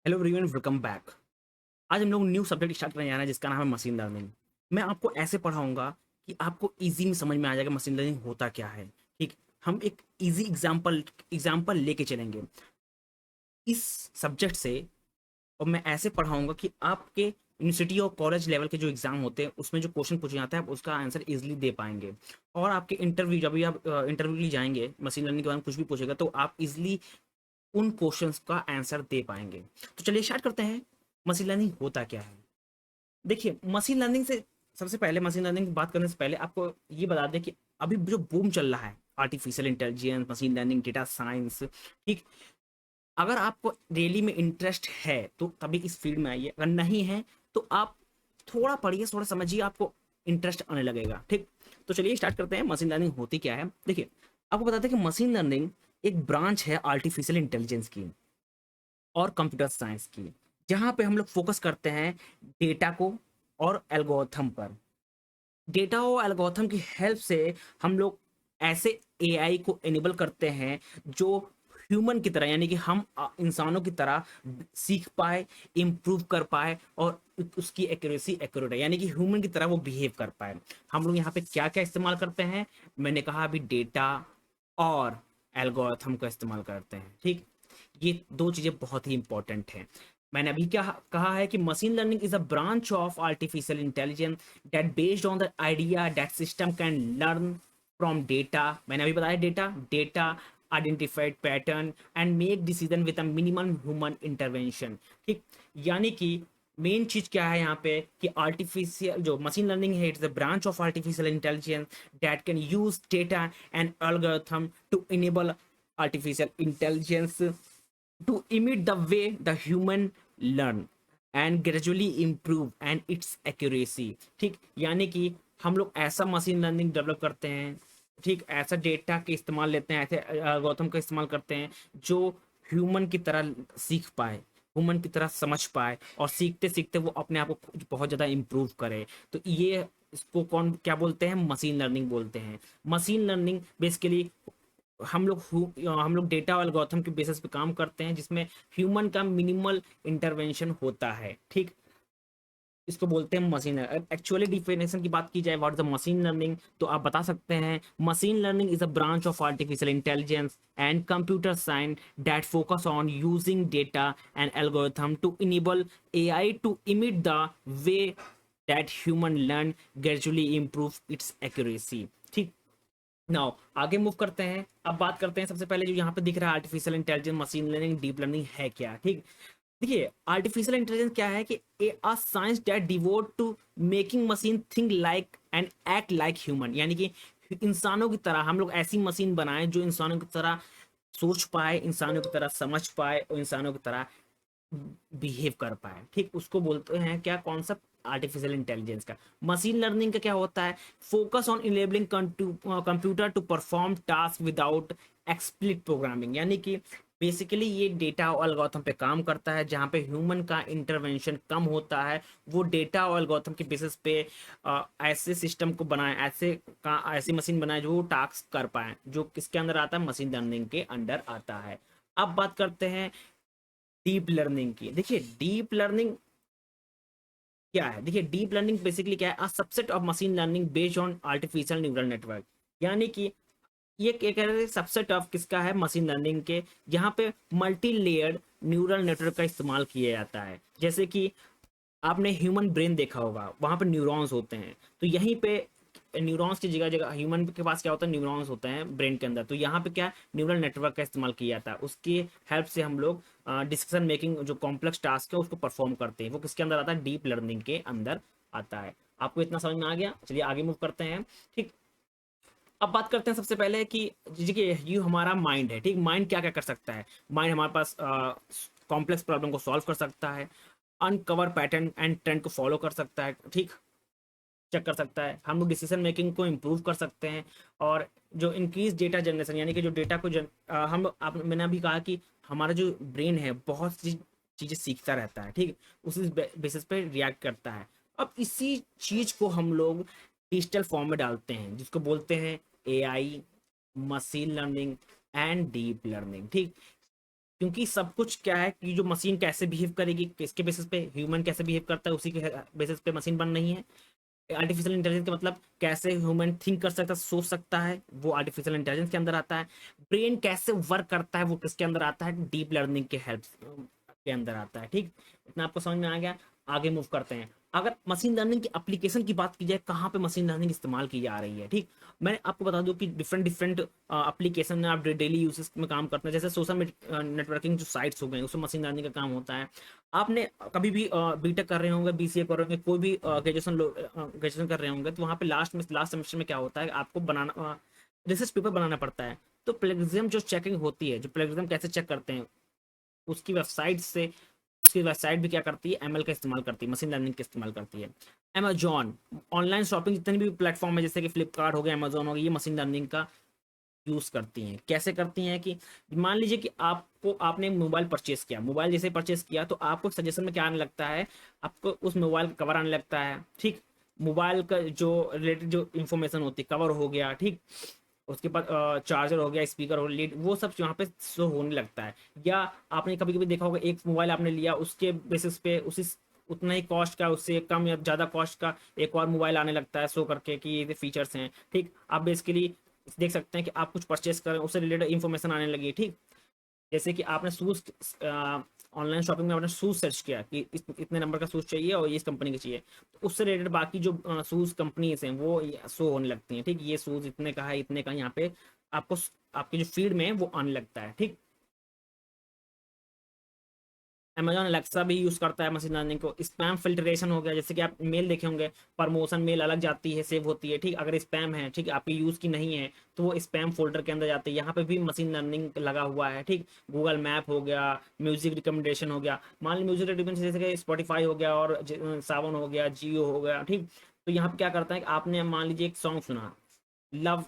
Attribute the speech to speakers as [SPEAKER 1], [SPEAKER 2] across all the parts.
[SPEAKER 1] Hello everyone, welcome back. आज हम लोग न्यू सब्जेक्ट स्टार्ट करने जा रहे हैं जिसका नाम है मशीन लर्निंग। मैं आपको ऐसे पढ़ाऊंगा कि आपको इजी में समझ में आ जाएगा मशीन लर्निंग होता क्या है। ठीक, हम एक इजी एग्जांपल लेके चलेंगे इस सब्जेक्ट से। और मैं ऐसे पढ़ाऊंगा कि आपके यूनिवर्सिटी और कॉलेज लेवल के जो एग्जाम होते हैं उसमें जो क्वेश्चन पूछे जाते हैं आप उसका आंसर इजीली दे पाएंगे। और आपके इंटरव्यू, जब भी आप इंटरव्यू के लिए जाएंगे, मशीन लर्निंग के बारे में कुछ भी पूछेगा तो आप इजीली उन क्वेश्चंस का आंसर दे पाएंगे। तो चलिए स्टार्ट करते हैं। मशीन लर्निंग होता क्या है? देखिए, मशीन लर्निंग से सबसे पहले, मशीन लर्निंग की बात करने से पहले आपको ये बता दें कि अभी जो बूम चल रहा है, artificial intelligence, machine learning, data science, ठीक, अगर आपको रियली में इंटरेस्ट है तो तभी इस फील्ड में आइए। अगर नहीं है तो आप थोड़ा पढ़िए, थोड़ा समझिए, आपको इंटरेस्ट आने लगेगा। ठीक, तो चलिए स्टार्ट करते हैं। मशीन लर्निंग होती क्या है? देखिए, आपको बताते हैं कि मशीन लर्निंग एक ब्रांच है आर्टिफिशियल इंटेलिजेंस की और कंप्यूटर साइंस की, जहां पे हम लोग फोकस करते हैं डेटा को और एल्गोरिथम पर। डेटा और एल्गोरिथम की हेल्प से हम लोग ऐसे एआई को एनेबल करते हैं जो ह्यूमन की तरह, यानी कि हम इंसानों की तरह सीख पाए, इम्प्रूव कर पाए और उसकी एक्यूरेसी एक्यूरेट है, यानी कि ह्यूमन की तरह वो बिहेव कर पाए। हम लोग यहाँ पे क्या क्या इस्तेमाल करते हैं? मैंने कहा अभी डेटा और एल्गोरिथम का इस्तेमाल करते हैं। ठीक, ये दो चीजें बहुत ही इंपॉर्टेंट हैं। मैंने अभी क्या कहा है कि machine learning is a branch of artificial intelligence that based on the idea that system can learn from data। मैंने अभी बताया data identified pattern and make decision with a minimum human intervention. ठीक, यानी कि मेन चीज क्या है यहाँ पे कि आर्टिफिशियल जो मशीन लर्निंग है, it's the branch of artificial intelligence that can use data and algorithm to enable artificial intelligence to imitate the way the human learn and gradually improve and its accuracy। ठीक, यानी कि हम लोग ऐसा machine learning develop करते हैं, ठीक, ऐसा डेटा के इस्तेमाल लेते हैं, ऐसे एल्गोरिथम का इस्तेमाल करते हैं जो ह्यूमन की तरह सीख पाए, ह्यूमन की तरह समझ पाए और सीखते सीखते वो अपने आप को बहुत ज़्यादा इम्प्रूव करे। तो ये इसको कौन क्या बोलते हैं? मशीन लर्निंग बोलते हैं। मशीन लर्निंग बेसिकली हम लोग डेटा और एल्गोरिथम के बेसिस पे काम करते हैं जिसमें ह्यूमन का मिनिमल इंटरवेंशन होता है। ठीक, इसको बोलते हैं मशीन। एक्चुअली डिफिनेशन की बात की जाए what is the machine learning, तो आप बता सकते हैं machine learning is a branch of artificial intelligence and computer science that focus on using data and algorithm to enable AI to imitate the way that human learn, gradually improve its accuracy. ठीक, now आगे move करते हैं। अब बात करते हैं सबसे पहले जो यहाँ पे दिख रहा है artificial intelligence, machine learning, deep learning है क्या। ठीक, देखिए, आर्टिफिशियल इंटेलिजेंस क्या है कि a science that devote to making machine think like and act like human, यानी कि इंसानों की तरह हम लोग ऐसी मशीन बनाएं जो इंसानों की तरह सोच पाए, इंसानों की तरह समझ पाए और इंसानों की तरह बिहेव कर पाए। ठीक, उसको बोलते हैं क्या, कॉन्सेप्ट आर्टिफिशियल इंटेलिजेंस का। मशीन लर्निंग का क्या होता है? Focus on enabling computer to perform task without explicit programming, यानी कि बेसिकली ये डेटा और एल्गोरिथम पे काम करता है जहाँ पे ह्यूमन का इंटरवेंशन कम होता है। वो डेटा और एल्गोरिथम के बेसिस पे ऐसे सिस्टम को बनाए, ऐसी मशीन बनाए जो टास्क कर पाए, जो किसके अंदर आता है? मशीन लर्निंग के अंडर आता है। अब बात करते हैं डीप लर्निंग की। देखिए, डीप लर्निंग क्या है? देखिए, डीप लर्निंग बेसिकली क्या है? A subset of machine learning based on artificial neural network, यानी कि ये क्या कह रहे हैं? सबसेट ऑफ किसका है? मशीन लर्निंग के, जहाँ पे मल्टी लेयर्ड न्यूरल नेटवर्क का इस्तेमाल किया जाता है। जैसे कि आपने ह्यूमन ब्रेन देखा होगा, वहां पर न्यूरॉन्स होते हैं, तो यहीं पे न्यूरॉन्स की जगह जगह ह्यूमन के पास क्या होता है? न्यूरॉन्स होते हैं ब्रेन के अंदर, तो यहाँ पे क्या, न्यूरल नेटवर्क का इस्तेमाल किया जाता है। उसकी हेल्प से हम लोग डिसीजन मेकिंग, जो कॉम्प्लेक्स टास्क है उसको परफॉर्म करते हैं। वो किसके अंदर आता है? डीप लर्निंग के अंदर आता है। आपको इतना समझ में आ गया? चलिए आगे मूव करते हैं। ठीक, अब बात करते हैं सबसे पहले कि देखिए, ये हमारा माइंड है। ठीक, माइंड क्या क्या कर सकता है? माइंड हमारे पास कॉम्प्लेक्स प्रॉब्लम को सॉल्व कर सकता है, अनकवर पैटर्न एंड ट्रेंड को फॉलो कर सकता है, ठीक, चेक कर सकता है, हम लोग डिसीजन मेकिंग को इम्प्रूव कर सकते हैं। और जो इंक्रीज डेटा जनरेशन, यानी कि जो डेटा को हम आप मैंने अभी कहा कि हमारा जो ब्रेन है बहुत सी चीज़ें सीखता रहता है। ठीक, उसी बेसिस पे रिएक्ट करता है। अब इसी चीज को हम लोग डिजिटल फॉर्म में डालते हैं जिसको बोलते हैं AI, machine learning and deep learning. ठीक, क्योंकि सब कुछ क्या है कि जो मशीन कैसे बिहेव करेगी, किसके बेसिस पे ह्यूमन कैसे बिहेव करता है, उसी के बेसिस पे मशीन बन रही है। आर्टिफिशियल इंटेलिजेंस का मतलब कैसे ह्यूमन थिंक कर सकता है, सोच सकता है, वो आर्टिफिशियल इंटेलिजेंस के अंदर आता है। ब्रेन कैसे वर्क करता है, वो किसके अंदर आता है, डीप लर्निंग के हेल्प के अंदर आता है। ठीक, इतना आपको समझ में आ गया। आगे मूव करते हैं। अगर मशीन लर्निंग की एप्लीकेशन की बात की जाए, कहाँ पे मशीन लर्निंग इस्तेमाल की जा रही है, ठीक, मैं आपको बता दूं कि डिफरेंट डिफरेंट एप्लीकेशन में आप डेली यूजेस में काम करते हैं। जैसे सोशल नेटवर्किंग जो साइट्स हो गए, उसमें मशीन लर्निंग का काम होता है। आपने कभी भी बीटेक कर रहे होंगे, बीसीए कर रहे होंगे, कोई भी ग्रेजुएशन कर रहे होंगे, तो वहाँ पे लास्ट सेमेस्टर में क्या होता है, आपको बनाना रिसर्च पेपर बनाना पड़ता है। तो प्लेगरिज्म जो चेकिंग होती है, जो प्लेगरिज्म कैसे चेक करते हैं, उसकी वेबसाइट से, उसकी वेबसाइट भी क्या करती है, एमएल का इस्तेमाल करती है, मशीन लर्निंग का इस्तेमाल करती है। अमेजॉन, ऑनलाइन शॉपिंग जितनी भी प्लेटफॉर्म है, जैसे कि फ्लिपकार्ट हो गया, अमेजॉन हो गया, ये मशीन लर्निंग का यूज करती हैं। कैसे करती हैं कि मान लीजिए कि आपको, आपने मोबाइल परचेस किया, मोबाइल जैसे परचेस किया तो आपको सजेशन में क्या आने लगता है, आपको उस मोबाइल का कवर आने लगता है। ठीक, मोबाइल का जो रिलेटेड जो इन्फॉर्मेशन होती है, कवर हो गया, ठीक, उसके बाद चार्जर हो गया, स्पीकर हो लीड, वो सब यहाँ पे शो होने लगता है। या आपने कभी कभी देखा होगा, एक मोबाइल आपने लिया, उसके बेसिस पे उसी उतना ही कॉस्ट का, उससे कम या ज़्यादा कॉस्ट का एक और मोबाइल आने लगता है शो करके कि ये फीचर्स हैं। ठीक, आप बेसिकली देख सकते हैं कि आप कुछ परचेस करें, उससे रिलेटेड इन्फॉर्मेशन आने लगी। ठीक, जैसे कि आपने शूज़, ऑनलाइन शॉपिंग में आपने शूज़ सर्च किया कि इतने नंबर का शूज़ चाहिए और ये इस कंपनी के चाहिए, तो उससे रिलेटेड बाकी जो शूज़ कंपनीज हैं वो शो होने लगती हैं। ठीक, ये शूज़ इतने का है, इतने का, यहाँ पे आपको आपके जो फीड में है वो आने लगता है। ठीक, अमेजॉन अलेक्सा भी यूज करता है मशीन लर्निंग को। स्पैम फिल्ट्रेशन हो गया, जैसे कि आप मेल देखे होंगे, प्रमोशन मेल अलग जाती है, सेव होती है। ठीक, अगर स्पैम है, ठीक, आपकी यूज की नहीं है, तो वो स्पैम फोल्डर के अंदर जाती है। यहाँ पे भी मशीन लर्निंग लगा हुआ है। ठीक, गूगल मैप हो गया, म्यूजिक रिकमेंडेशन हो गया, मान ली म्यूजिक रिकमेंडेशन जैसे कि स्पॉटिफाई हो गया और सावन हो गया, जियो हो गया। ठीक, तो यहाँ पे क्या करता है कि आपने मान लीजिए एक सॉन्ग सुना, लव,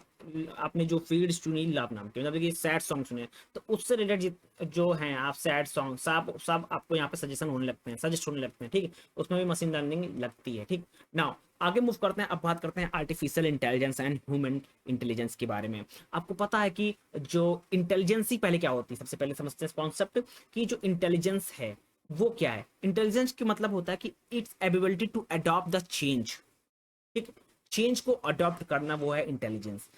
[SPEAKER 1] आपने जो फीड्स चुनी लव नाम की, मतलब कि सैड सॉन्ग सुने, तो उससे रिलेटेड जो हैं आप सैड सॉन्ग, सब आपको यहाँ पे सजेशन होने लगते हैं, सजेस्ट होने लगते हैं। ठीक है, उसमें भी मशीन लर्निंग लगती है। ठीक, नाउ आगे मूव करते हैं। अब बात करते हैं artificial intelligence and human intelligence के बारे में। आपको पता है कि जो इंटेलिजेंस ही पहले क्या होती है, सबसे पहले समझते हैं कॉन्सेप्ट कि जो इंटेलिजेंस है वो क्या है। इंटेलिजेंस का मतलब होता है कि it's ability to adopt the change. ठीक, चेंज को अडॉप्ट करना वो है इंटेलिजेंस।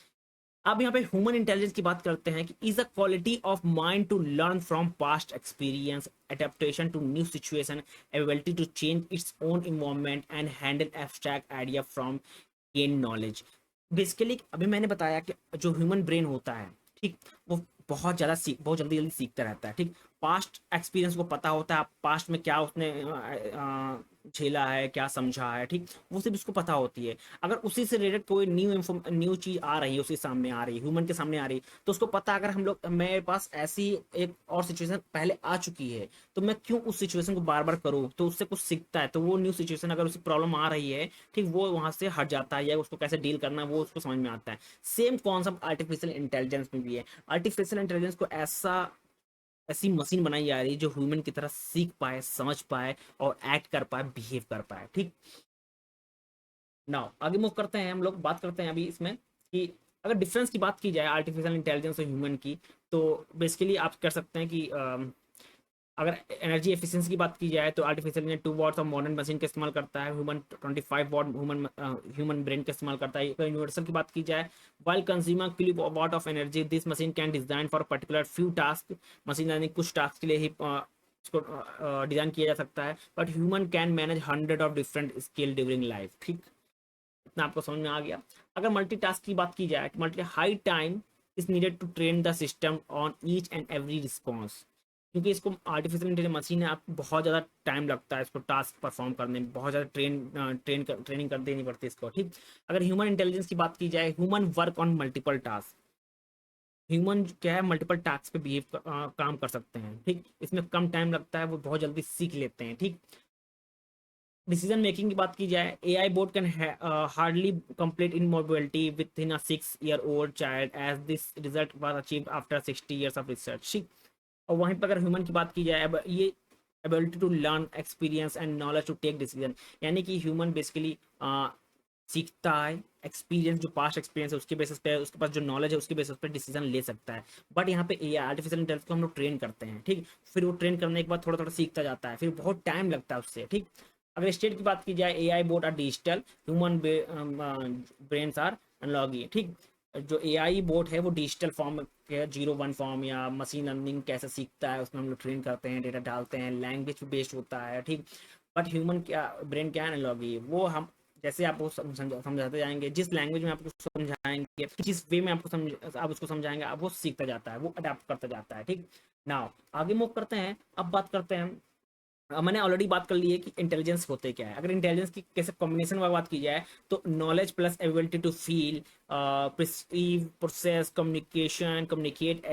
[SPEAKER 1] अब यहाँ पे ह्यूमन इंटेलिजेंस की बात करते हैं कि is a quality of mind to learn from past experience, adaptation to new situation, ability to change its own environment and handle abstract idea from gain knowledge. Basically अभी मैंने बताया कि जो ह्यूमन ब्रेन होता है, ठीक, वो बहुत जल्दी जल्दी सीखता रहता है। ठीक, पास्ट एक्सपीरियंस को पता होता है, पास्ट में क्या उसने झेला है, क्या समझा है, ठीक, वो सिर्फ उसको पता होती है। अगर उसी से रिलेटेड कोई न्यू चीज आ रही है, उसके सामने आ रही है, ह्यूमन के सामने आ रही है, तो उसको पता, अगर हम लोग, मेरे पास ऐसी एक और सिचुएशन पहले आ चुकी है, तो मैं क्यों उस सिचुएशन को बार बार करूँ, तो उससे कुछ सीखता है। तो वो न्यू सिचुएशन अगर उसे प्रॉब्लम आ रही है, ठीक, वो वहां से हट जाता है, या उसको कैसे डील करना है वो उसको समझ में आता है। सेम कॉन्सेप्ट आर्टिफिशियल इंटेलिजेंस में भी है। आर्टिफिशियल इंटेलिजेंस को ऐसी मशीन बनाई जा रही है जो ह्यूमन की तरह सीख पाए, समझ पाए और एक्ट कर पाए, बिहेव कर पाए। ठीक, नाउ आगे मूव करते हैं, हम लोग बात करते हैं अभी इसमें कि अगर डिफरेंस की बात की जाए आर्टिफिशियल इंटेलिजेंस और ह्यूमन की, तो बेसिकली आप कर सकते हैं कि अगर एनर्जी एफिशिएंसी की बात की जाए तो artificial intelligence 2 watts of modern machine का इस्तेमाल करता है, ह्यूमन 25 वॉट ह्यूमन ब्रेन का इस्तेमाल करता है। अगर यूनिवर्सल की बात की जाए, while consumer kilo watt of energy this machine can design for particular few task. Machine learning कुछ टास्क के लिए ही इसको डिजाइन किया जा सकता है, but human can manage 100 of different skill during life. ठीक, इतना आपको समझ में आ गया। अगर मल्टीटास्क की बात की जाए, multi high time is needed to train the system on each and every response. क्योंकि इसको आर्टिफिशियल इंटेलिजेंस मशीन है, आपको बहुत ज़्यादा टाइम लगता है इसको टास्क परफॉर्म करने में, बहुत ज़्यादा ट्रेनिंग कर देनी पड़ती है इसको। ठीक, अगर ह्यूमन इंटेलिजेंस की बात की जाए, human work on multiple task. Human क्या है, मल्टीपल टास्क पे काम कर सकते हैं। ठीक, इसमें कम टाइम लगता है, वो बहुत जल्दी सीख लेते हैं। ठीक, डिसीजन मेकिंग की बात की जाए, AI bot can hardly complete in mobility with in a 6 year old child age this result was achieved after 60 years of research. ठीक, और वहीं पर अगर ह्यूमन की बात की जाए, अब ये ability to learn, experience and knowledge to take decision, यानी कि ह्यूमन बेसिकली सीखता है, एक्सपीरियंस, जो पास्ट एक्सपीरियंस है उसके बेसिस पे, उसके पास जो नॉलेज है उसके बेसिस पे डिसीजन ले सकता है। बट यहाँ पे ए आर्टिफिशियल इंटेलिजेंस को हम लोग ट्रेन करते हैं, ठीक। फिर वो ट्रेन करने के बाद थोड़ा थोड़ा सीखता जाता है, फिर बहुत टाइम लगता है उससे, ठीक। अगर स्टेट की बात की जाए, A I bot are digital, human brains are analogue, ठीक। जो ए आई बोट है वो डिजिटल फॉर्म के 0-1 फॉर्म या मशीन लर्निंग कैसे सीखता है उसमें हम लोग ट्रेन करते हैं, डेटा डालते हैं, लैंग्वेज बेस्ड होता है, ठीक। बट ह्यूमन क्या ब्रेन क्या एनालॉगी, वो हम जैसे आपको समझाते जाएंगे, जिस लैंग्वेज में आपको समझाएंगे, जिस वे में आपको आप उसको समझाएंगे, अब वो सीखता जाता है, वो अडेप्ट करता जाता है, ठीक। नाउ आगे मूव करते हैं, अब बात करते हैं, मैंने ऑलरेडी बात कर ली है कि इंटेलिजेंस होते क्या है। अगर इंटेलिजेंस की कैसे कॉम्बिनेशन में बात की जाए, तो knowledge plus ability to feel, perceive, process, communication, communicate,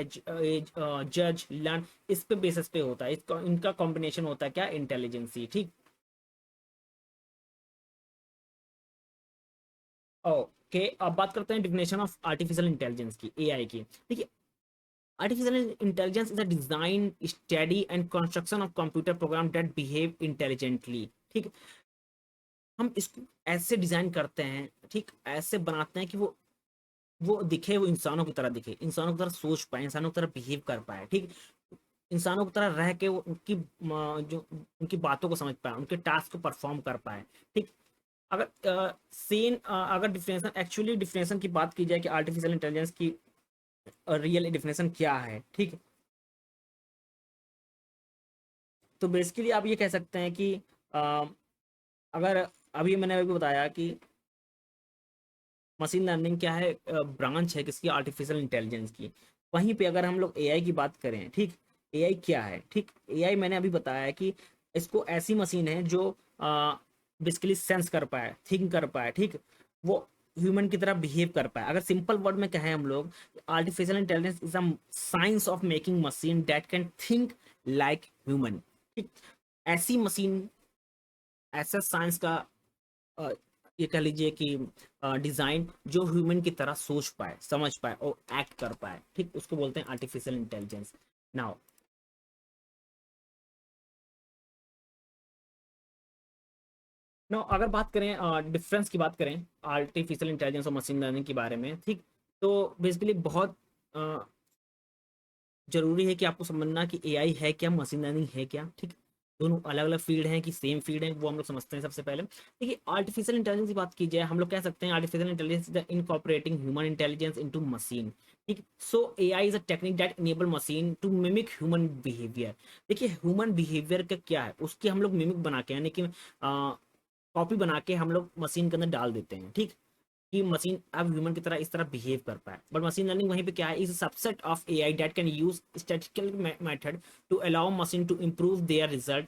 [SPEAKER 1] जज, लर्न, इस पे बेसिस पे होता है, इसका इनका कॉम्बिनेशन होता है क्या, इंटेलिजेंसी, ठीक। ओके, अब बात करते हैं डिफिनेशन ऑफ आर्टिफिशियल इंटेलिजेंस की, एआई की। देखिए, artificial intelligence is a design, study and construction of computer program that behave intelligently, ठीक। हम इसको ऐसे डिजाइन करते हैं, ठीक, ऐसे बनाते हैं कि वो दिखे, वो इंसानों की तरह दिखे, इंसानों की तरह सोच पाए, इंसानों की तरह बिहेव कर पाए, ठीक। इंसानों की तरह रह के वो उनकी जो उनकी बातों को समझ पाए, उनके टास्क को परफॉर्म कर पाए, ठीक। अगर अगर डिफिनेशन, एक्चुअली डिफिनेशन की बात की जाए कि आर्टिफिशियल इंटेलिजेंस की रियल डिफिनेशन क्या है, ठीक। तो बेसिकली आप ये कह सकते हैं कि अ, अगर अभी मैंने अभी बताया कि मशीन लर्निंग क्या है, ब्रांच है किसकी, आर्टिफिशियल इंटेलिजेंस की। वहीं पे अगर हम लोग एआई की बात करें, ठीक, एआई क्या है, ठीक। एआई मैंने अभी बताया है कि इसको ऐसी मशीन है जो बेसिकली सेंस कर पाए, थिंक कर पाए, ठीक। वो ह्यूमन की तरह बिहेव कर पाए। अगर सिंपल वर्ड में कहें हम लोग, artificial intelligence is a science of making machine that can think like human, ठीक। ऐसी मशीन, ऐसा साइंस का अ, ये कह लीजिए कि डिजाइन जो ह्यूमन की तरह सोच पाए, समझ पाए और एक्ट कर पाए, ठीक, उसको बोलते हैं आर्टिफिशियल इंटेलिजेंस। नाउ नाउ अगर बात करें, डिफरेंस की बात करें आर्टिफिशियल इंटेलिजेंस और मशीन लर्निंग के बारे में, ठीक। तो बेसिकली बहुत अ, जरूरी है कि आपको समझना कि एआई है क्या, मशीन लर्निंग है क्या, ठीक। दोनों अलग अलग फील्ड हैं कि सेम फील्ड है, वो हम लोग समझते हैं सबसे पहले। देखिए, आर्टिफिशियल इंटेलिजेंस की बात की जाए, हम लोग कह सकते हैं artificial intelligence is incorporating human intelligence into machine, ठीक। So AI is a technique that enable machine to mimic human behaviour. देखिए, ह्यूमन बिहेवियर का क्या है, उसकी हम लोग मिमिक बना के, यानी कि कॉपी बना के हम लोग मशीन के अंदर डाल देते हैं, ठीक। कि मशीन अब ह्यूमन की तरह इस तरह बिहेव कर पाए। बट मशीन लर्निंग वहीं पे क्या है, is subset of AI that can use statistical method to allow machine to improve their result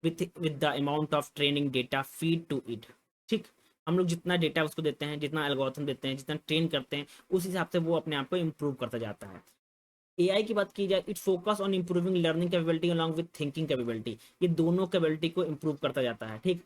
[SPEAKER 1] with the amount of training data feed to it, ठीक। हम लोग जितना डेटा उसको देते हैं, जितना एल्गोरिथम देते हैं, जितना ट्रेन करते हैं, उस हिसाब से वो अपने आप को इम्प्रूव करता जाता है। एआई की बात की जाए, it focus on improving learning capability along with thinking capability, ये दोनों कैपेबिलिटी को इंप्रूव करता जाता है, ठीक।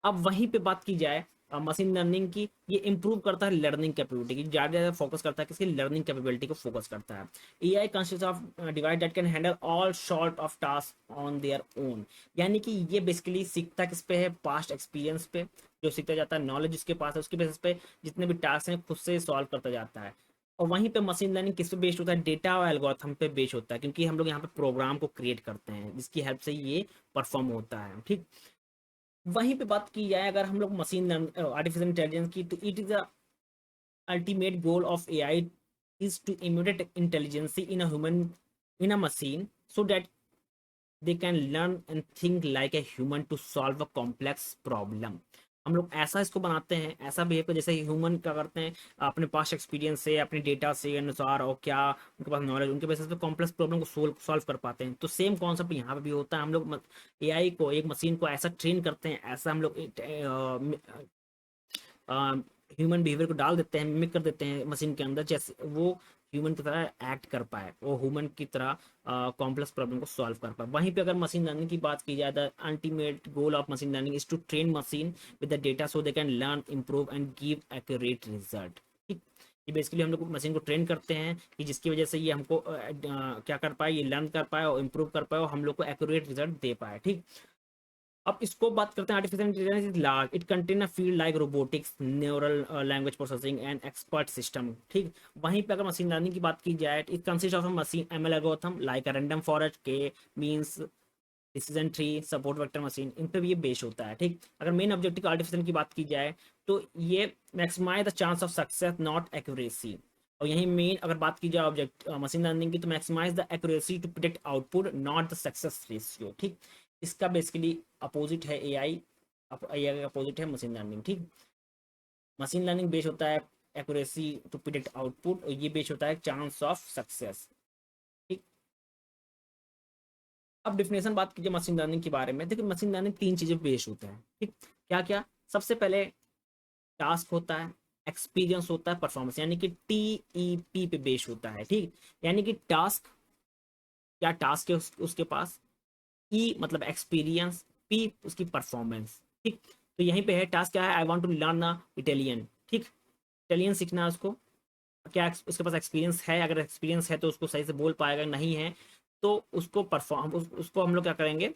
[SPEAKER 1] अब वहीं पे बात की जाए मशीन लर्निंग की, ये इंप्रूव करता है लर्निंग कैपेबिलिटी की, ज़्यादा ज़्यादा फोकस करता है किसकी, लर्निंग कैपेबिलिटी को फोकस करता है। AI consist of device that can handle all sort of task on their own, यानी कि ये बेसिकली सीखता किस पे है, पास्ट एक्सपीरियंस पे, जो सीखता जाता है, नॉलेज उसके पास है, उसके बेसिस पे जितने भी टास्क हैं खुद से सॉल्व करता जाता है। और वहीं पे मशीन लर्निंग किस पे बेस्ड होता है, डेटा और एल्गोरिथम पे बेस्ड होता है, क्योंकि हम लोग यहाँ पे प्रोग्राम को क्रिएट करते हैं जिसकी हेल्प से ये परफॉर्म होता है, ठीक। वहीं पे बात की जाए अगर हम लोग मशीन लर्निंग आर्टिफिशियल इंटेलिजेंस की, तो it is the ultimate goal of AI is to imitate intelligence in a human, in a machine, so that they can learn and think like a human to solve a complex problem. हम लोग ऐसा इसको बनाते हैं, ऐसा behave कर जैसे human क्या करते हैं, अपने पास्ट एक्सपीरियंस से, अपने डेटा से अनुसार, और क्या उनके पास नॉलेज, उनके बेसिस पे कॉम्प्लेक्स प्रॉब्लम को सॉल्व कर पाते हैं। तो सेम कॉन्सेप्ट यहाँ पे भी होता है। हम लोग एआई को, एक मशीन को ऐसा ट्रेन करते हैं, ऐसा हम लोग ह्यूमन बिहेवियर को डाल देते हैं, मिमिक कर देते हैं मशीन के अंदर, जैसे वो ह्यूमन की तरह एक्ट कर पाए, वो ह्यूमन की तरह कॉम्प्लेक्स प्रॉब्लम को सॉल्व कर पाए। वहीं पे अगर मशीन लर्निंग की बात की जाए, the ultimate goal of machine learning is to train machine with the data so they can learn, improve and give accurate result, ठीक। ये बेसिकली हम लोग मशीन को ट्रेन करते हैं कि जिसकी वजह से ये हमको क्या कर पाए, ये लर्न कर पाए और इम्प्रूव कर पाए और हम लोग को एक्यूरेट रिजल्ट दे पाए, ठीक। अब इसको बात करते हैं, artificial intelligence is large, it contain a field like robotics, neural language processing and expert system. ठीक, वहीं पे अगर मशीन लर्निंग की बात की जाए, it consist of a machine ML algorithm like a random forest, K means, decision tree, support vector machine, इन पे भी ये बेस होता है। ठीक, अगर मेन ऑब्जेक्टिव आर्टिफिशियल की बात की जाए तो ये maximize the chance of success not accuracy. और यही मेन अगर बात की जाए ऑब्जेक्ट मशीन लर्निंग की, तो maximize the accuracy to predict output not the success ratio. ठीक, इसका बेसिकली अपोजिट है एआई, एआई का अपोजिट है मशीन लर्निंग। ठीक, मशीन लर्निंग बेस होता है एक्यूरेसी टू प्रिडिक्ट आउटपुट, और ये बेस होता है चांस ऑफ सक्सेस। ठीक, अब डिफिनेशन बात कीजिए मशीन लर्निंग के बारे में। देखिए मशीन लर्निंग तीन चीजें बेस होता है। ठीक, क्या क्या? सबसे पहले टास्क होता है, एक्सपीरियंस होता है, परफॉर्मेंस, यानी कि टीईपी पे बेस होता है। ठीक, यानी कि टास्क, क्या टास्क है उसके पास, ई मतलब एक्सपीरियंस, पी उसकी परफॉर्मेंस। ठीक, तो यहीं पे है टास्क क्या है, I want to learn Italian. ठीक, इटालियन सीखना है उसको, क्या उसके पास एक्सपीरियंस है, अगर एक्सपीरियंस है तो उसको सही से बोल पाएगा, नहीं है तो उसको उसको हम लोग क्या करेंगे,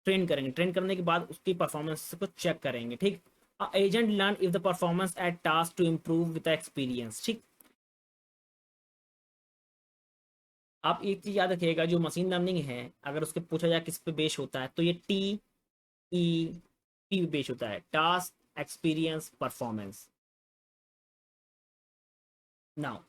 [SPEAKER 1] ट्रेन करेंगे। ट्रेन करने के बाद उसकी परफॉर्मेंस को चेक करेंगे। ठीक, agent learn if the performance at task to improve with experience. ठीक, आप एक चीज याद रखिएगा, जो मशीन लर्निंग है अगर उसके पूछा जाए किस पे बेस होता है, तो ये टी ई पी पे बेस होता है, task experience performance. Now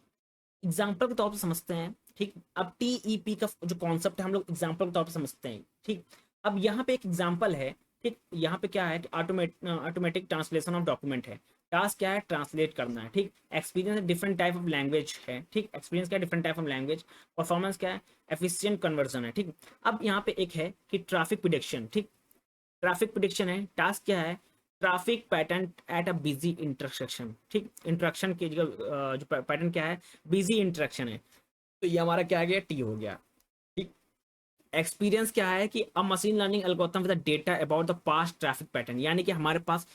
[SPEAKER 1] example के तौर पर समझते हैं। ठीक, अब टीईपी का जो कॉन्सेप्ट है हम लोग एग्जाम्पल के तौर पर समझते हैं। ठीक, अब यहाँ पे एक एग्जाम्पल है। ठीक, यहाँ पे क्या है, ऑटोमेटिक ट्रांसलेशन ऑफ डॉक्यूमेंट है। टास्क क्या है, ट्रांसलेट करना है। ठीक, experience different type of language है। ठीक, एक्सपीरियंस क्या है, different type of language. Performance क्या है, एफिशिएंट कन्वर्जन है। ठीक, अब यहाँ पे एक है कि ट्रैफिक प्रिडिक्शन। ठीक, ट्रैफिक प्रिडिक्शन है। टास्क क्या है, traffic pattern at a busy intersection. ठीक, इंटरेक्शन के जो पैटर्न क्या है, बिजी इंटरेक्शन है, तो ये हमारा क्या आ गया, टी हो गया। ठीक, एक्सपीरियंस क्या है कि अ machine learning algorithm with data about the past traffic pattern, यानी कि हमारे पास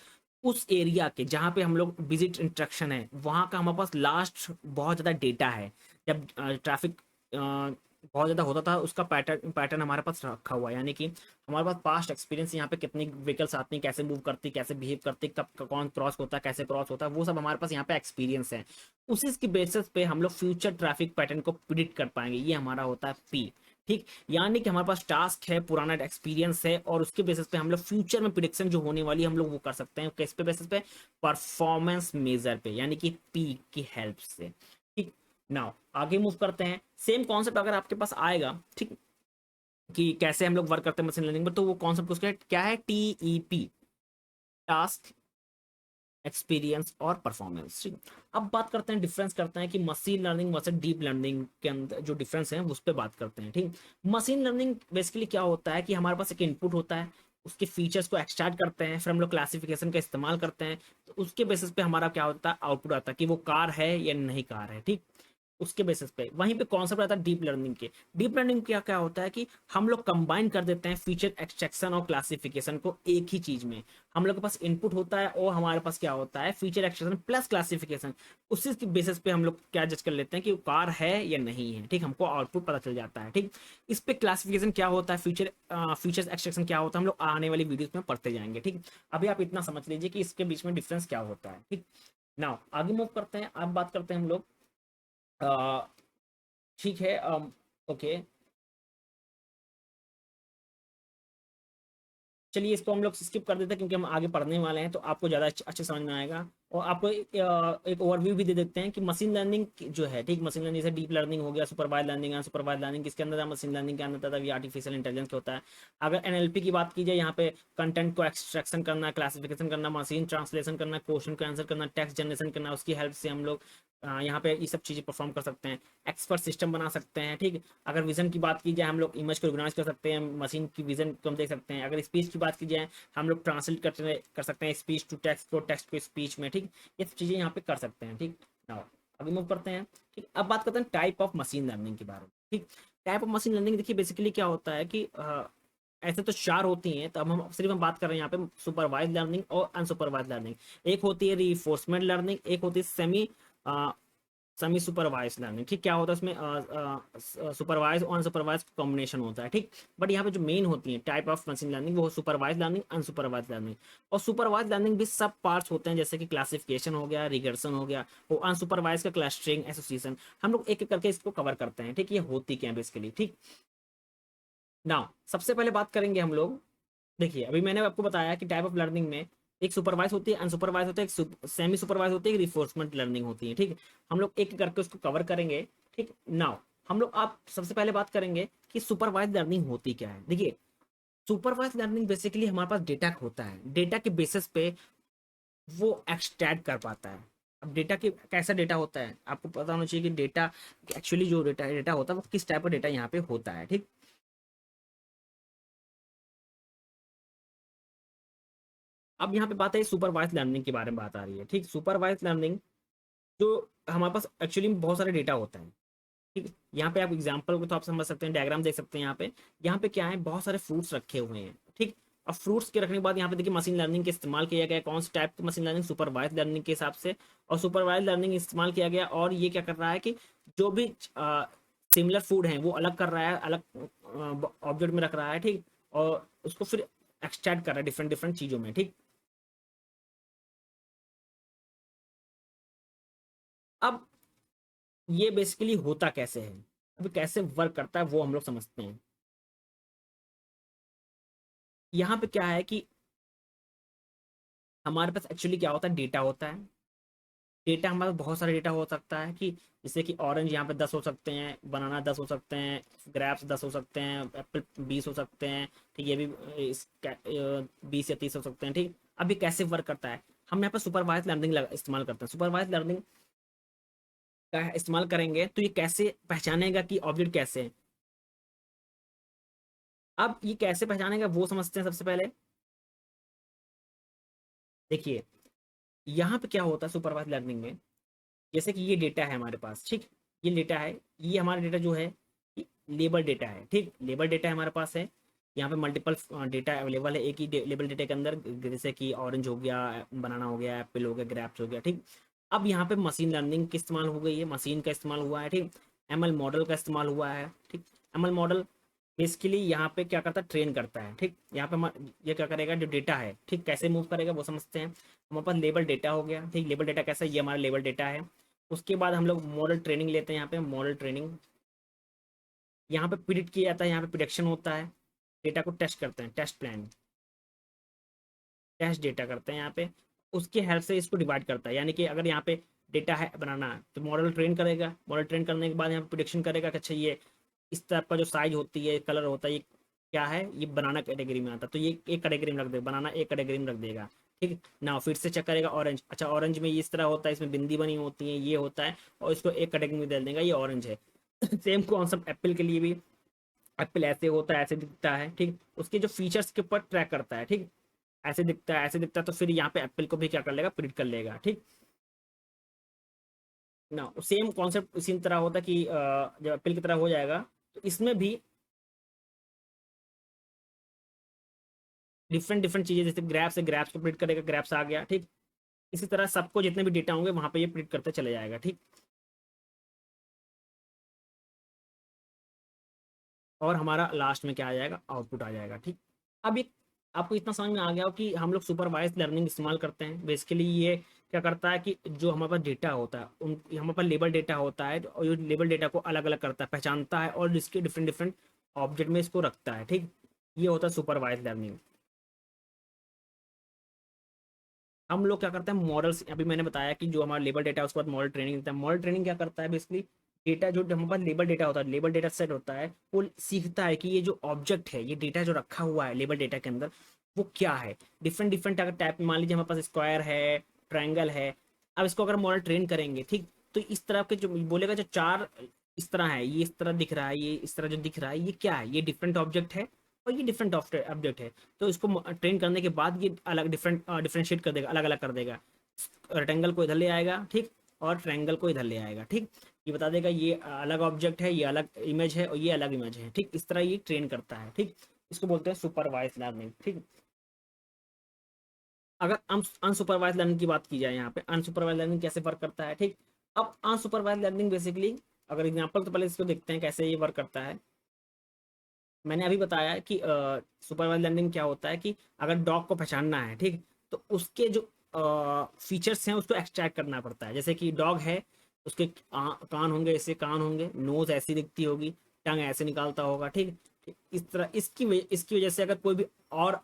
[SPEAKER 1] उस एरिया के जहाँ पे हम लोग विजिट इंस्ट्रक्शन है वहाँ का हमारे पास लास्ट बहुत ज़्यादा डेटा है। जब ट्रैफिक बहुत ज़्यादा होता था उसका पैटर्न पैटर्न हमारे पास रखा हुआ है, यानी कि हमारे पास पास्ट एक्सपीरियंस, यहाँ पे कितनी व्हीकल्स आती हैं, कैसे मूव करती, कैसे बिहेव करती, कब कौन क्रॉस होता है, कैसे क्रॉस होता है, वो सब हमारे पास यहाँ पे एक्सपीरियंस है। उसी की बेसिस पे हम लोग फ्यूचर ट्रैफिक पैटर्न को प्रिडिक्ट कर पाएंगे, ये हमारा होता है पी। ठीक, यानी कि हमारे पास टास्क है, पुराना एक्सपीरियंस है, और उसके बेसिस पे हम लोग फ्यूचर में प्रिडिक्शन जो होने वाली है हम लोग वो कर सकते हैं। किस पे बेसिस पे, परफॉर्मेंस मेजर पे, यानी कि पी की हेल्प से। ठीक, नाउ आगे मूव करते हैं। सेम कॉन्सेप्ट अगर आपके पास आएगा, ठीक, कि कैसे हम लोग वर्क करते हैं मशीन लर्निंग में, तो वो कॉन्सेप्ट उसका क्या है, टीईपी, टास्क एक्सपीरियंस और परफॉर्मेंस। ठीक, अब बात करते हैं, डिफरेंस करते हैं कि machine learning versus deep learning के अंदर जो डिफरेंस है उस पर बात करते हैं। ठीक, मशीन लर्निंग बेसिकली क्या होता है कि हमारे पास एक इनपुट होता है, उसके फीचर्स को एक्सट्रैक्ट करते हैं, फिर हम लोग क्लासिफिकेशन का इस्तेमाल करते हैं, तो उसके बेसिस पे हमारा क्या होता है, आउटपुट आता है कि वो कार है या नहीं कार है। ठीक, उसके बेसिस पे वहीं पे कॉन्सेप्ट आता है डीप लर्निंग के। डीप लर्निंग क्या क्या होता है कि हम लोग कंबाइन कर देते हैं फीचर एक्सट्रैक्शन और क्लासिफिकेशन को एक ही चीज में। हम लोग के पास इनपुट होता है और हमारे पास क्या होता है, फीचर एक्सट्रैक्शन प्लस क्लासिफिकेशन। उसी की बेसिस पे हम लोग क्या जज कर लेते हैं कि वो कार है या नहीं है। ठीक, हमको आउटपुट पता चल जाता है। ठीक, इस पे क्लासिफिकेशन क्या होता है, फीचर्स एक्सट्रैक्शन क्या होता है, हम लोग आने वाली वीडियोस में पढ़ते जाएंगे। ठीक, अभी आप इतना समझ लीजिए कि इसके बीच में डिफरेंस क्या होता है। ठीक, नाउ आगे मूव करते हैं, अब बात करते हैं हम लोग, ठीक है, ओके, चलिए इसको हम लोग स्किप कर देते हैं क्योंकि हम आगे पढ़ने वाले हैं, तो आपको ज़्यादा अच्छे समझ में आएगा। और आपको एक ओवरव्यू भी दे देते हैं कि मशीन लर्निंग जो है, ठीक, मशीन लर्निंग जैसे डीप लर्निंग हो गया, सुपरवाइज लर्निंग है, सुपरवाइज लर्निंग किसके अंदर है, मशीन लर्निंग के अंदर था, ये आर्टिफिशियल इंटेलिजेंस होता है। अगर एनएलपी की बात की जाए, यहाँ पे कंटेंट को एक्सट्रैक्शन करना, क्लासिफिकेशन करना, मशीन ट्रांसलेशन करना, क्वेश्चन का आंसर करना, टेक्स्ट जनरेशन करना, उसकी हेल्प से हम लोग यहाँ पे ये सब चीज़ें परफॉर्म कर सकते हैं। एक्सपर्ट सिस्टम बना सकते हैं। ठीक, अगर विजन की बात की जाए, हम लोग इमेज को ऑर्गेनाइज कर सकते हैं, मशीन की विजन को हम देख सकते हैं। अगर स्पीच की बात की जाए, हम लोग ट्रांसलेट कर सकते हैं स्पीच टू टेक्स्ट को, टेक्स्ट को स्पीच में। ठीक, ये सब चीज़ें यहाँ पे कर सकते हैं। ठीक, नाउ अभी मूव करते हैं। ठीक, अब बात करते हैं टाइप ऑफ मशीन लर्निंग के बारे में। ठीक, टाइप ऑफ मशीन लर्निंग देखिए बेसिकली क्या होता है कि ऐसे तो चार होती हैं, तो अब हम सिर्फ हम बात कर रहे हैं यहाँ पे सुपरवाइज लर्निंग और अनसुपरवाइज लर्निंग। एक होती है रीफोर्समेंट लर्निंग, एक होती है सेमी सेमी सुपरवाइज लर्निंग, ठीक। क्या होता है इसमें, सुपरवाइज और अनसुपरवाइज कॉम्बिनेशन होता है, ठीक। बट यहाँ पे जो मेन होती है टाइप ऑफ मशीन लर्निंग वो सुपरवाइज लर्निंग, अनसुपरवाइज लर्निंग। और सुपरवाइज लर्निंग भी सब पार्ट्स होते हैं, जैसे कि क्लासिफिकेशन हो गया, रिग्रेशन हो गया, वो अनसुपरवाइज का क्लस्टरिंग, एसोसिएशन। हम लोग एक एक करके इसको कवर करते हैं, ठीक। ये होती क्या है बेसिकली, ठीक। नाउ सबसे पहले बात करेंगे हम लोग। देखिए अभी मैंने आपको बताया कि टाइप ऑफ लर्निंग में एक सुपरवाइज होती है, अनसुपरवाइज होता है, एक सेमी सुपरवाइज होती है, एक रिफोर्समेंट लर्निंग होती है, ठीक। हम लोग एक एक करके उसको कवर करेंगे, ठीक। नाउ हम लोग आप सबसे पहले बात करेंगे कि सुपरवाइज लर्निंग होती क्या है। देखिए सुपरवाइज लर्निंग बेसिकली हमारे पास डेटा होता है, डेटा के बेसिस पे वो एक्सट्रैक्ट कर पाता है। अब डेटा के कैसा डेटा होता है आपको पता होना चाहिए कि डेटा एक्चुअली जो डेटा डेटा होता है वो किस टाइप का डेटा यहाँ पे होता है, ठीक। अब यहाँ पे बात है सुपरवाइज लर्निंग के बारे में बात आ रही है, ठीक। सुपरवाइज लर्निंग जो हमारे पास एक्चुअली में बहुत सारे डेटा होता है, ठीक। यहाँ पे आप एग्जांपल को तो आप समझ सकते हैं, डायग्राम देख सकते हैं। यहाँ पे क्या है, बहुत सारे फ्रूट्स रखे हुए हैं, ठीक। अब फ्रूट्स के रखने के बाद यहाँ पे देखिए मशीन लर्निंग के इस्तेमाल किया गया है। कौन सी टाइप की मशीन लर्निंग, सुपरवाइज लर्निंग के हिसाब से। और सुपरवाइज लर्निंग इस्तेमाल किया गया, और ये क्या कर रहा है कि जो भी सिमिलर फूड है वो अलग कर रहा है, अलग ऑब्जेक्ट में रख रहा है, ठीक। और उसको फिर एक्सट्रैक्ट कर रहा है डिफरेंट डिफरेंट चीजों में, ठीक। अब ये बेसिकली होता कैसे है, अभी कैसे वर्क करता है वो हम लोग समझते हैं। यहाँ पे क्या है कि हमारे पास एक्चुअली क्या होता है, डेटा होता है। डेटा हमारे पास बहुत सारे डेटा हो सकता है, कि जैसे कि ऑरेंज यहाँ पे 10 हो सकते हैं, बनाना 10 हो सकते हैं, ग्रेप्स 10 हो सकते हैं, एप्पल 20 हो सकते हैं, ठीक। ये भी 20 या 30 हो सकते हैं, ठीक। अभी कैसे वर्क करता है, हम यहाँ पर सुपरवाइज लर्निंग इस्तेमाल करते हैं। सुपरवाइज लर्निंग का इस्तेमाल करेंगे तो ये कैसे पहचानेगा कि ऑब्जेक्ट कैसे है। अब ये कैसे पहचानेगा वो समझते हैं सबसे पहले। देखिए यहाँ पे क्या होता है सुपरवाइज लर्निंग में, जैसे कि ये डेटा है हमारे पास, ठीक। ये डेटा है, ये हमारा डेटा जो है लेबल डेटा है, ठीक। लेबल डेटा हमारे पास है। यहाँ पे मल्टीपल डेटा अवेलेबल है एक ही लेबल डेटा के अंदर, जैसे कि ऑरेंज हो गया, बनाना हो गया, एप्पल हो गया, ग्रेप्स हो गया, ठीक। अब यहाँ पे मशीन लर्निंग की इस्तेमाल हो गई है, मशीन का इस्तेमाल हुआ है, ठीक। एमएल मॉडल का इस्तेमाल हुआ है, ठीक। एमएल मॉडल बेसिकली यहाँ पे क्या करता है, ट्रेन करता है, ठीक। यहाँ पे ये क्या करेगा, जो डेटा है, ठीक, कैसे मूव करेगा वो समझते हैं। हमारे पास लेबल डेटा हो गया, ठीक। लेबल डेटा कैसा है, ये हमारा लेबल डेटा है। उसके बाद हम लोग मॉडल ट्रेनिंग लेते हैं, यहाँ पे मॉडल ट्रेनिंग, यहाँ पे प्रिडिक्ट किया जाता है, यहाँ पे प्रिडिक्शन होता है। डेटा को टेस्ट करते हैं, टेस्ट प्लान, टेस्ट डेटा करते हैं यहाँ पे। उसके हेल्प से इसको डिवाइड करता है, यानी कि अगर यहाँ पे डेटा है बनाना तो मॉडल ट्रेन करेगा, मॉडल ट्रेन करने के बाद यहाँ पे प्रिडिक्शन करेगा कि अच्छा ये इस टाइप का जो साइज होती है, कलर होता है, ये क्या है, ये बनाना कैटेगरी में आता है, तो ये एक कैटेगरी में रख देगा, बनाना एक कैटेगरी में रख देगा, ठीक ना। फिर से चेक करेगा ऑरेंज, अच्छा ऑरेंज में ये इस तरह होता है, इसमें बिंदी बनी होती है, ये होता है, और इसको एक कैटेगरी में दे देगा, ये ऑरेंज है। सेम कॉन्सेप्ट एप्पल के लिए भी, एप्पल ऐसे होता है, ऐसे दिखता है, ठीक। उसके जो फीचर्स के ऊपर ट्रैक करता है, ठीक। ऐसे दिखता है, ऐसे दिखता है, तो फिर यहाँ पे एप्पल को भी क्या कर लेगा, प्रिंट कर लेगा, ठीक ना। सेम कॉन्सेप्ट इसी तरह होता है कि जब एप्पल की तरह हो जाएगा तो इसमें भी डिफरेंट डिफरेंट चीजें, जैसे ग्राफ्स है, ग्राफ्स को प्रिंट करेगा, ग्राफ्स आ गया, ठीक। इसी तरह सबको जितने भी डेटा होंगे वहां पे ये प्रिंट करते चले जाएगा, ठीक। और हमारा लास्ट में क्या आ जाएगा, आउटपुट आ जाएगा, ठीक। अब ये आपको इतना समझ में आ गया हो कि हम लोग सुपरवाइज लर्निंग इस्तेमाल करते हैं। बेसिकली ये क्या करता है कि जो हमारे पास डेटा होता है, उन हमारे पास लेबल डेटा होता है, और ये लेबल डेटा को अलग अलग करता है, पहचानता है, और इसके डिफरेंट डिफरेंट ऑब्जेक्ट में इसको रखता है, ठीक। ये होता है सुपरवाइज लर्निंग। हम लोग क्या करते हैं, मॉडल्स, अभी मैंने बताया कि जो हमारा लेबल डेटा है उसके बाद मॉडल ट्रेनिंग देता है। मॉडल ट्रेनिंग क्या करता है, बेसिकली डेटा जो हमारे पास लेबल डेटा होता है, लेबल डेटा सेट होता है, वो सीखता है कि ये जो ऑब्जेक्ट है, ये डेटा जो रखा हुआ है लेबल डेटा के अंदर, वो क्या है। डिफरेंट डिफरेंट अगर टाइप, मान लीजिए हमारे पास स्क्वायर है, ट्रायंगल है। अब इसको अगर मॉडल ट्रेन करेंगे, ठीक, तो इस तरह के जो बोलेगा, जो चार इस तरह है, ये इस तरह दिख रहा है, ये इस तरह जो दिख रहा है, ये क्या है, ये डिफरेंट ऑब्जेक्ट है, और ये डिफरेंट ऑब्जेक्ट है। तो इसको ट्रेन करने के बाद ये अलग डिफरेंशिएट कर देगा, अलग अलग कर देगा। रेक्टेंगल को इधर ले आएगा, ठीक, और ट्रायंगल को इधर ले आएगा, ठीक। ये बता देगा ये अलग ऑब्जेक्ट है, ये अलग इमेज है, और ये अलग इमेज है, ठीक। इस तरह ये ट्रेन करता है, ठीक। इसको बोलते हैं सुपरवाइज लर्निंग, ठीक। अगर अनसुपरवाइज लर्निंग की बात की जाए, यहाँ पे अनसुपरवाइज लर्निंग कैसे वर्क करता है, ठीक। अब अनसुपरवाइज लर्निंग बेसिकली, अगर एग्जांपल तो पहले इसको देखते हैं कैसे ये वर्क करता है। मैंने अभी बताया कि सुपरवाइज लर्निंग क्या होता है कि अगर डॉग को पहचानना है, ठीक, तो उसके जो फीचर्स हैं उसको एक्सट्रैक्ट करना पड़ता है। जैसे कि डॉग है, उसके कान होंगे, ऐसे कान होंगे, नोज ऐसी दिखती होगी, टंग ऐसे निकालता होगा, ठीक। इस तरह इसकी वजह से अगर कोई भी और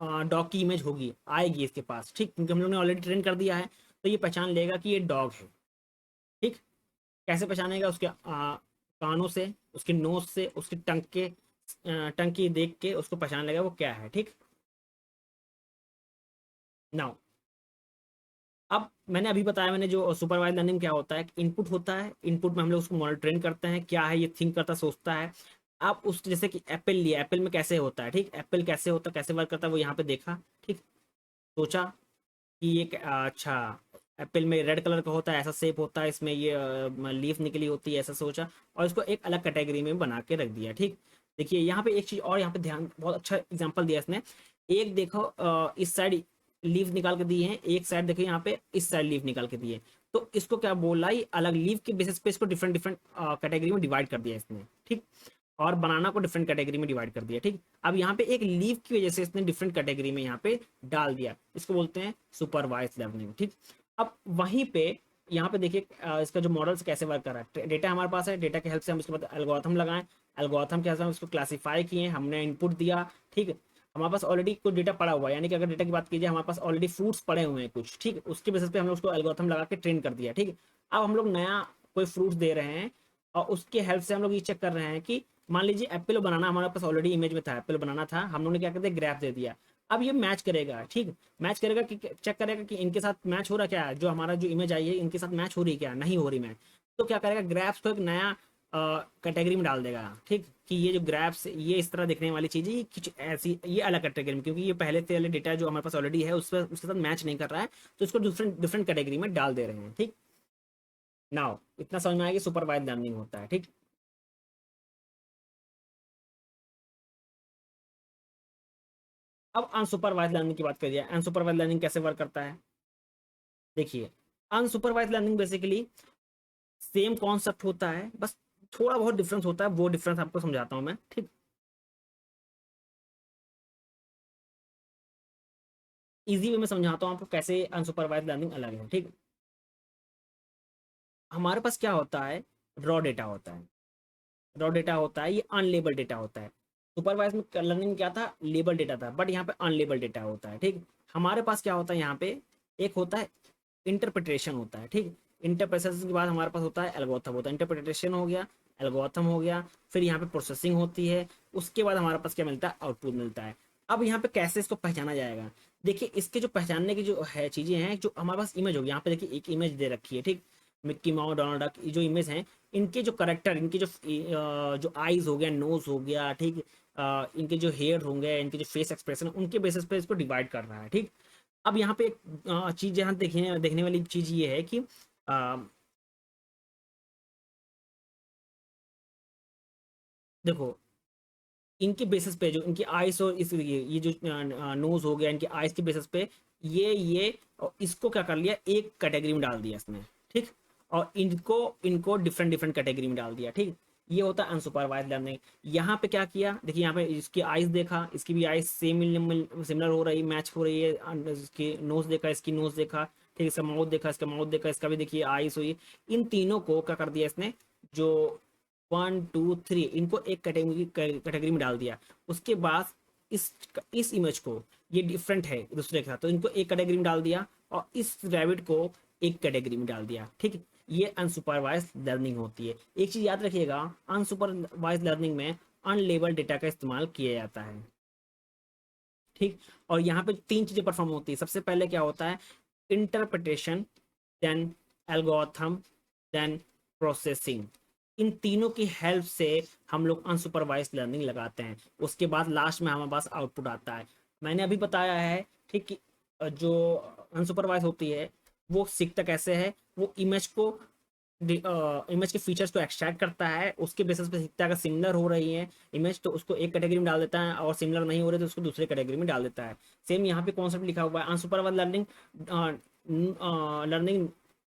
[SPEAKER 1] डॉग की इमेज होगी, आएगी इसके पास, ठीक, क्योंकि हम लोग ने ऑलरेडी ट्रेन कर दिया है, तो ये पहचान लेगा कि ये डॉग है, ठीक। कैसे पहचानेगा? उसके कानों से, उसके नोज से, उसकी टंग की देख के उसको पहचान लेगा वो क्या है, ठीक। नाउ, अब मैंने अभी बताया, मैंने जो सुपरवाइज लर्निंग क्या होता है, इनपुट होता है, इनपुट में हम लोग उसको मॉनिटरिंग करते हैं, क्या है ये, थिंक करता, सोचता है। आप उस जैसे कि एप्पल लिया, एप्पल में कैसे होता है, ठीक, एप्पल कैसे होता है, कैसे वर्क करता है, वो यहाँ पे देखा, ठीक, सोचा कि ये अच्छा, एप्पल में रेड कलर का होता है, ऐसा शेप होता है, इसमें ये लीफ निकली होती है, ऐसा सोचा, और इसको एक अलग कैटेगरी में बना के रख दिया, ठीक। देखिए यहाँ पे एक चीज और, यहाँ पे ध्यान, बहुत अच्छा एग्जांपल दिया इसने। एक देखो इस साइड लीफ निकाल के दिए हैं, एक साइड देखो यहाँ पे इस साइड लीफ निकाल के दिए, तो इसको क्या बोला, ये अलग लीफ के बेसिस पे इसको डिफरेंट डिफरेंट कैटेगरी में डिवाइड कर दिया इसने, ठीक। और बनाना को डिफरेंट कैटेगरी में डिवाइड कर दिया, ठीक। अब यहाँ पे एक लीव की वजह से इसने डिफरेंट कैटेगरी में यहाँ पे डाल दिया, इसको बोलते हैं सुपरवाइज लर्निंग, ठीक। अब वहीं पे यहाँ पे देखिए इसका जो मॉडल्स कैसे वर्क कर रहा है, डेटा हमारे पास है, डेटा के हेल्प से हम इसके बाद एल्गोरिथम लगाएं, एल्गोरिथम के हेल्प से हम इसको क्लासीफाई किए, हमने इनपुट दिया, ठीक। हमारे पास ऑलरेडी कुछ डेटा पड़ा हुआ है, यानी कि अगर डेटा की बात कीजिए, हमारे पास ऑलरेडी फ्रूट्स पड़े हुए हैं कुछ, ठीक, उसके बेसिस पे हमने उसको एल्गोरिथम लगा के ट्रेन कर दिया, ठीक। अब हम लोग नया कोई फ्रूट्स दे रहे हैं, और उसके हेल्प से हम लोग ये चेक कर रहे हैं कि मान लीजिए एप्पल बनाना हमारे पास ऑलरेडी इमेज में था, एप्पल बनाना था, हम लोगों ने क्या कर दिया, ग्राफ दे दिया। अब ये मैच करेगा, ठीक, मैच करेगा कि चेक करेगा कि इनके साथ मैच हो रहा क्या है, जो हमारा जो इमेज आई है इनके साथ मैच हो रही है क्या, नहीं हो रही मैच, तो क्या करेगा, ग्राफ्स को एक नया कैटेगरी में डाल देगा, ठीक, कि ये जो ग्राफ्स, ये इस तरह दिखने वाली चीज़ है, ये कुछ ऐसी, ये अलग कैटेगरी में, क्योंकि ये पहले से वाले डेटा जो हमारे पास ऑलरेडी है उस पर उसके साथ मैच नहीं कर रहा है, तो इसको डिफरेंट डिफरेंट कैटेगरी में डाल दे रहे हैं, ठीक। नाउ इतना समझ में आया कि सुपरवाइज लर्निंग होता है, ठीक। अब अनसुपरवाइज लर्निंग की बात करिए, अनसुपरवाइज लर्निंग कैसे वर्क करता है। देखिए, unsupervised learning basically same concept होता है, बस थोड़ा बहुत डिफरेंस होता है, वो डिफरेंस आपको समझाता हूँ मैं, ठीक। इजी वे में समझाता हूँ आपको कैसे अनसुपरवाइज लर्निंग अलग है, ठीक। हमारे पास क्या होता है, रॉ डेटा होता है, रॉ डेटा होता है, ये अनलेबल डेटा होता है। सुपरवाइज में लर्निंग क्या था, लेबल डेटा था, बट यहाँ पे अनलेबल डेटा होता है, ठीक। हमारे पास क्या होता है यहाँ पे, एक होता है इंटरप्रिटेशन होता है, ठीक। इंटरप्रिटेशन के बाद हमारे पास होता है एल्गोरिथम होता है, इंटरप्रिटेशन हो गया, एल्गोरिथम हो गया, फिर यहाँ पे प्रोसेसिंग होती है, उसके बाद हमारे पास क्या मिलता है, आउटपुट मिलता है। अब यहाँ पे कैसे इसको पहचाना जाएगा, देखिए इसके जो पहचानने की जो है चीजें हैं, जो हमारे पास इमेज होगी, यहाँ पे देखिए एक इमेज दे रखी है, ठीक, मिक्की माउस, डोनाल्ड डक, ये जो इमेज है, इनके जो करेक्टर, इनके जो आईज हो गया, नोज हो गया, ठीक, इनके जो हेयर होंगे, इनके जो फेस एक्सप्रेशन, उनके बेसिस पे इसको डिवाइड कर रहा है, ठीक। अब यहाँ पे एक चीज यहाँ देखने देखने वाली चीज ये है कि अ, देखो, इनके बेसिस पे जो इनकी आइस और इस ये जो नोज हो गया, इनके आइस के बेसिस पे ये और इसको क्या कर लिया, एक कैटेगरी में डाल दिया इसने, ठीक। और इनको इनको डिफरेंट डिफरेंट कैटेगरी में डाल दिया, ठीक। ये होता है अनसुपरवाइज लर्निंग। यहाँ पे क्या किया, देखिए यहाँ पे इसकी आइस देखा, इसकी भी आइस सेम सिमिलर हो रही, मैच हो रही है, इसकी नोज देखा, इसकी नोज देखा, ठीक, इसका माउथ देखा, इसका माउथ देखा, इसका भी देखिए आइस हुई। इन तीनों को क्या कर दिया इसने, जो 1 2 3, इनको एक कैटेगरी में डाल दिया। उसके बाद इस इस इमेज को, ये डिफरेंट है दूसरे के साथ, तो इनको एक कैटेगरी में डाल दिया, और इस रैबिट को एक कैटेगरी में डाल दिया, ठीक। ये अनसुपरवाइज लर्निंग होती है। एक चीज याद रखिएगा, अनसुपरवाइज लर्निंग में अनलेबल डेटा का इस्तेमाल किया जाता है, ठीक। और यहाँ पे तीन चीजें परफॉर्म होती है, सबसे पहले क्या होता है, interpretation, then algorithm, then processing. इन तीनों की हेल्प से हम लोग अनसुपरवाइज लर्निंग लगाते हैं, उसके बाद लास्ट में हमारे पास आउटपुट आता है। मैंने अभी बताया है, ठीक, कि जो अनसुपरवाइज होती है वो सीखता कैसे है, वो इमेज को, इमेज के फीचर्स को एक्सट्रैक्ट करता है, उसके बेसिस पे सीखता है, अगर सिमिलर हो रही है इमेज तो उसको एक कैटेगरी में डाल देता है, और सिमिलर नहीं हो रही तो उसको दूसरे कैटेगरी में डाल देता है। सेम यहाँ पे कॉन्सेप्ट लिखा हुआ है, unsupervised learning, learning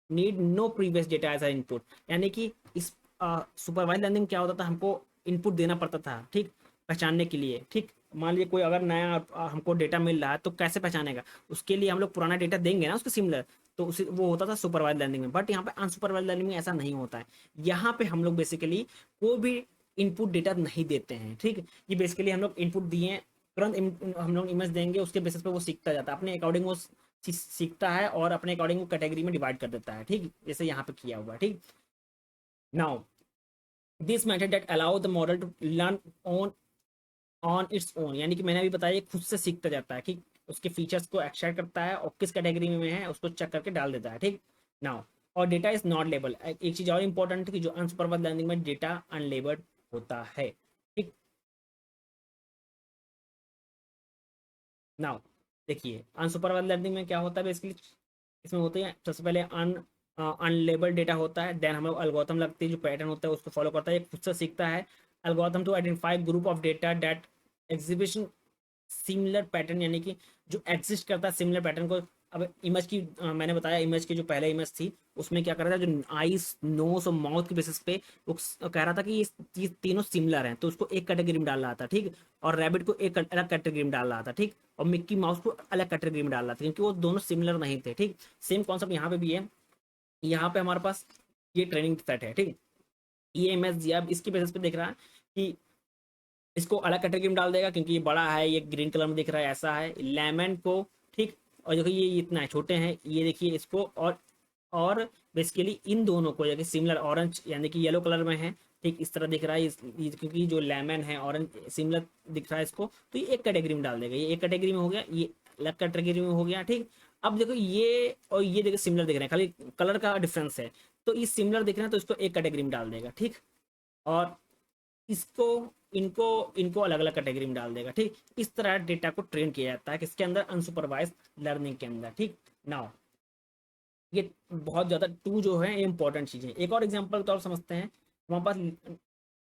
[SPEAKER 1] need no previous data as a input, यानी कि इस सुपरवाइज लर्निंग क्या होता था, हमको इनपुट देना पड़ता था, ठीक, पहचानने के लिए, ठीक। मान लीजिए कोई अगर नया हमको डेटा मिल रहा है तो कैसे पहचानेगा, उसके लिए हम लोग पुराना डेटा देंगे ना उसके सिमिलर, तो उसे वो होता था सुपरवाइज लर्निंग में। बट यहाँ पे अनसुपरवाइज लर्निंग में ऐसा नहीं होता है। यहाँ पे हम लोग बेसिकली कोई भी इनपुट डेटा नहीं देते हैं, ठीक। ये बेसिकली हम लोग इनपुट दिए, तुरंत हम लोग इमेज देंगे, उसके बेसिस पे वो सीखता जाता है, अपने अकॉर्डिंग वो सीखता है और अपने अकॉर्डिंग वो कैटेगरी में डिवाइड कर देता है, ठीक, जैसे यहाँ पे किया हुआ है, ठीक। Now this method that allow the model to learn on on its own, यानी कि मैंने अभी बताया खुद से सीखता जाता है, ठीक, उसके फीचर्स को एक्सट्रैक्ट करता है और किस कैटेगरी में है उसको चेक करके डाल देता है, ठीक। नाउ और डेटा इज नॉट लेबल, एक चीज और इंपॉर्टेंट है कि जो अनसुपरवाइज्ड लर्निंग में डेटा अनलेबल्ड होता है, ठीक। नाउ देखिए अनसुपरवाइज्ड लर्निंग में क्या होता है बेसिकली, इसमें होते हैं सबसे पहले अनलेबल्ड डेटा होता है, देन हम लोग एल्गोरिथम लगती है, जो पैटर्न होता है उसको फॉलो करता है, ये खुद से सीखता है। Algorithm to identify group of data that exhibition similar pattern, यानी कि जो एग्जिस्ट करता है सिमिलर पैटर्न को। अब इमेज की मैंने बताया इमेज की जो पहले इमेज थी उसमें क्या कर रहा था, जो आईज नोज और माउथ के बेसिस पे वो कह रहा था कि ये तीनों सिमिलर हैं, तो उसको एक कैटेगरी में डाल रहा था, ठीक। और रैबिट को एक अलग कैटेगरी में डाल रहा था, ठीक। और मिक्की माउस को अलग कैटेगरी में डाल रहा था क्योंकि वो दोनों सिमिलर नहीं थे, ठीक। सेम कॉन्सेप्ट यहाँ पे भी है। यहाँ पे हमारे पास ये ट्रेनिंग सेट है, ठीक। ये इमेज दिया, अब इसकी बेसिस पे देख रहा है कि इसको अलग कैटेगरी में डाल देगा क्योंकि ये बड़ा है, ये ग्रीन कलर में दिख रहा है, ऐसा है लेमन को, ठीक। और देखो ये इतना है, छोटे हैं ये, देखिए इसको, और बेसिकली इन दोनों को देखिए सिमिलर ऑरेंज यानी कि येलो कलर में है, ठीक, इस तरह दिख रहा है क्योंकि जो लेमन है ऑरेंज सिमिलर दिख रहा है इसको, तो ये एक कैटेगरी में डाल देगा, ये एक कैटेगरी में हो गया, ये अलग कैटेगरी में हो गया, ठीक। अब देखो ये और ये देखो सिमिलर दिख रहे हैं, खाली कलर का डिफरेंस है, तो ये सिमिलर दिख रहे हैं तो इसको एक कैटेगरी में डाल देगा, ठीक। और इसको इनको इनको अलग अलग कैटेगरी में डाल देगा, ठीक। इस तरह डेटा को ट्रेन किया जाता है किसके अंदर, अनसुपरवाइज लर्निंग के अंदर, ठीक। नाउ ये बहुत ज़्यादा टू जो है ये इंपॉर्टेंट चीज़ें, एक और एग्जांपल तो और समझते हैं। हमारे पास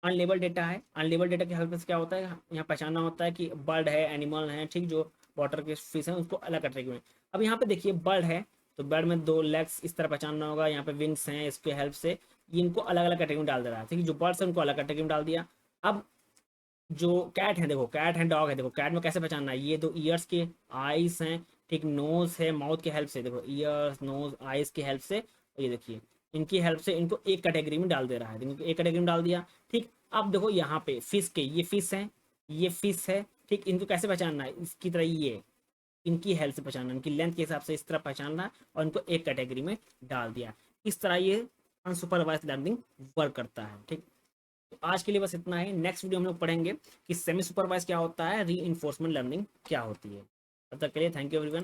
[SPEAKER 1] अनलेबल डेटा है, अनलेबल डेटा की हेल्प से क्या होता है, यहाँ पहचानना होता है कि बर्ड है, एनिमल है, ठीक, जो वाटर के फिश हैं उसको अलग कैटेगरी में। अब यहाँ पे देखिए बर्ड है तो बर्ड में दो लेग्स इस तरह पहचानना होगा, यहाँ पे विंग्स हैं, इसके हेल्प से ये इनको अलग अलग कैटेगरी में डाल दे रहा है, ठीक है, जो बर्ड्स है उनको अलग कैटेगरी में डाल दिया। अब जो कैट है, देखो कैट है, डॉग है, देखो कैट में कैसे पहचानना है, ये दो ईयर्स के, आईज हैं, ठीक, नोज है, माउथ की हेल्प से, देखो ईयर्स नोज आईज की हेल्प से, ये देखिए इनकी हेल्प से इनको एक कैटेगरी में डाल दे रहा है, इनको एक कैटेगरी में डाल दिया, ठीक। अब देखो यहाँ पे फिश के, ये फिश है, ये फिश है, ठीक, इनको कैसे पहचानना है, इसकी तरह ये इनकी हेल्प से पहचानना, इनकी लेंथ के हिसाब से इस तरह पहचानना है और इनको एक कैटेगरी में डाल दिया। इस तरह ये अनसुपरवाइज लर्निंग वर्क करता है, ठीक। तो आज के लिए बस इतना ही, नेक्स्ट वीडियो हम लोग पढ़ेंगे कि सेमी सुपरवाइज क्या होता है, री इन्फोर्समेंट लर्निंग क्या होती है। तब तक के लिए थैंक यू एवरीवन।